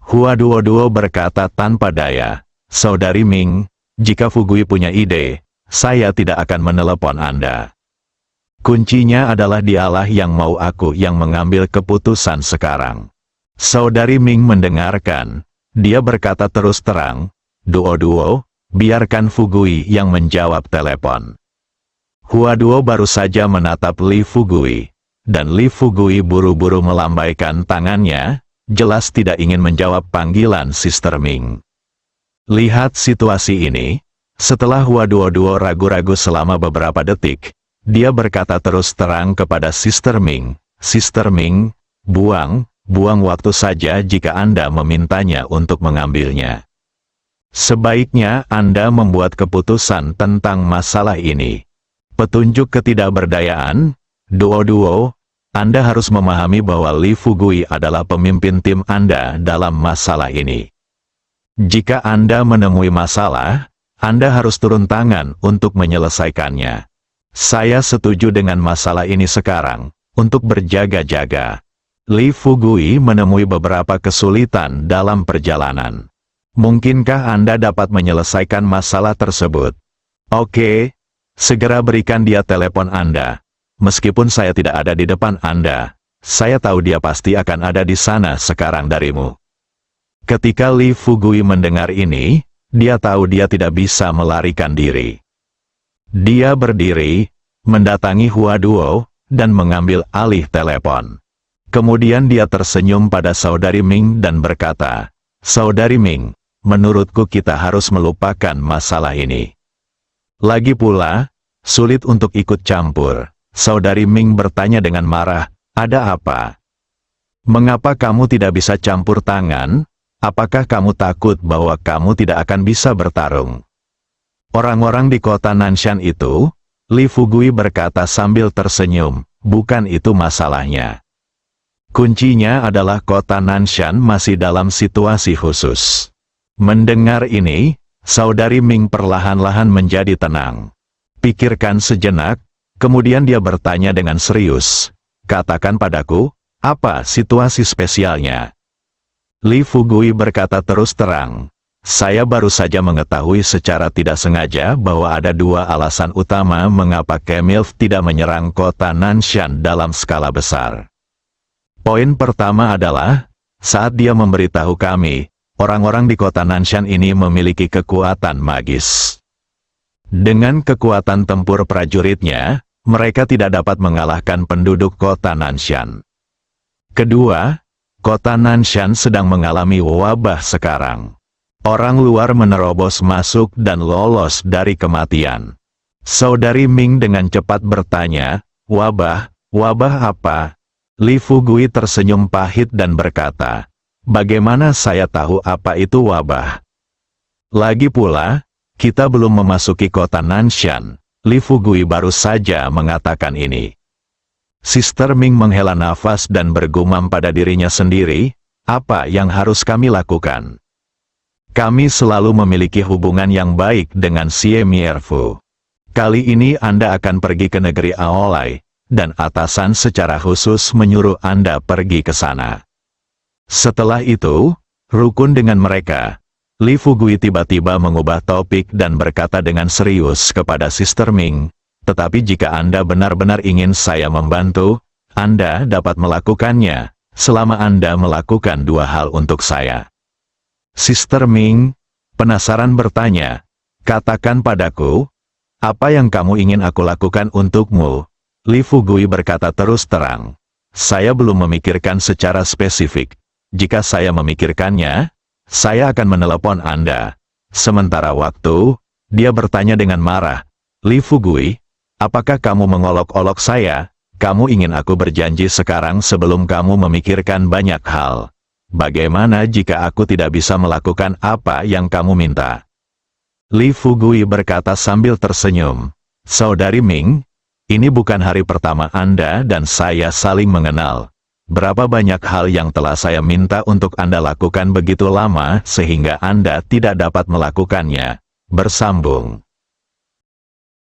Huaduo berkata tanpa daya, Saudari Ming, jika Fugui punya ide, saya tidak akan menelepon Anda. Kuncinya adalah dialah yang mau aku yang mengambil keputusan sekarang. Saudari Ming mendengarkan. Dia berkata terus terang, Duo, biarkan Fugui yang menjawab telepon. Huaduo baru saja menatap Li Fugui, dan Li Fugui buru-buru melambaikan tangannya, jelas tidak ingin menjawab panggilan Sister Ming. Lihat situasi ini. Setelah Huaduo ragu-ragu selama beberapa detik, dia berkata terus terang kepada Sister Ming, Sister Ming, buang waktu saja jika Anda memintanya untuk mengambilnya. Sebaiknya Anda membuat keputusan tentang masalah ini. Petunjuk ketidakberdayaan, Duo, Anda harus memahami bahwa Li Fugui adalah pemimpin tim Anda dalam masalah ini. Jika Anda menemui masalah, Anda harus turun tangan untuk menyelesaikannya. Saya setuju dengan masalah ini sekarang, untuk berjaga-jaga. Li Fugui menemui beberapa kesulitan dalam perjalanan. Mungkinkah Anda dapat menyelesaikan masalah tersebut? Oke, Segera berikan dia telepon Anda. Meskipun saya tidak ada di depan Anda, saya tahu dia pasti akan ada di sana sekarang darimu. Ketika Li Fugui mendengar ini, dia tahu dia tidak bisa melarikan diri. Dia berdiri, mendatangi Hua Duo, dan mengambil alih telepon. Kemudian dia tersenyum pada Saudari Ming dan berkata, "Saudari Ming, menurutku kita harus melupakan masalah ini. Lagi pula, sulit untuk ikut campur." Saudari Ming bertanya dengan marah, "Ada apa? Mengapa kamu tidak bisa campur tangan? Apakah kamu takut bahwa kamu tidak akan bisa bertarung?" Orang-orang di kota Nanshan itu, Li Fugui berkata sambil tersenyum, "Bukan itu masalahnya. Kuncinya adalah kota Nanshan masih dalam situasi khusus." Mendengar ini, Saudari Ming perlahan-lahan menjadi tenang. Pikirkan sejenak, kemudian dia bertanya dengan serius, "Katakan padaku, apa situasi spesialnya?" Li Fugui berkata terus terang, "Saya baru saja mengetahui secara tidak sengaja bahwa ada dua alasan utama mengapa Kemilf tidak menyerang kota Nanshan dalam skala besar. Poin pertama adalah, saat dia memberitahu kami, orang-orang di kota Nanshan ini memiliki kekuatan magis. Dengan kekuatan tempur prajuritnya, mereka tidak dapat mengalahkan penduduk kota Nanshan. Kedua, kota Nanshan sedang mengalami wabah sekarang. Orang luar menerobos masuk dan lolos dari kematian." Saudari Ming dengan cepat bertanya, "Wabah? Wabah apa?" Li Fugui tersenyum pahit dan berkata, "Bagaimana saya tahu apa itu wabah? Lagi pula, kita belum memasuki kota Nanshan." Li Fugui baru saja mengatakan ini. Sister Ming menghela nafas dan bergumam pada dirinya sendiri, "Apa yang harus kami lakukan? Kami selalu memiliki hubungan yang baik dengan Xie Mierfu. Kali ini Anda akan pergi ke negeri Aolai, dan atasan secara khusus menyuruh Anda pergi ke sana." Setelah itu, rukun dengan mereka, Li Fugui tiba-tiba mengubah topik dan berkata dengan serius kepada Sister Ming, "Tetapi jika Anda benar-benar ingin saya membantu, Anda dapat melakukannya, selama Anda melakukan dua hal untuk saya." Sister Ming, penasaran bertanya, "Katakan padaku, apa yang kamu ingin aku lakukan untukmu?" Li Fugui berkata terus terang, "Saya belum memikirkan secara spesifik. Jika saya memikirkannya, saya akan menelepon Anda." Sementara waktu, dia bertanya dengan marah, "Li Fugui, apakah kamu mengolok-olok saya? Kamu ingin aku berjanji sekarang sebelum kamu memikirkan banyak hal. Bagaimana jika aku tidak bisa melakukan apa yang kamu minta?" Li Fugui berkata sambil tersenyum, "Saudari Ming, ini bukan hari pertama Anda dan saya saling mengenal. Berapa banyak hal yang telah saya minta untuk Anda lakukan begitu lama sehingga Anda tidak dapat melakukannya." Bersambung.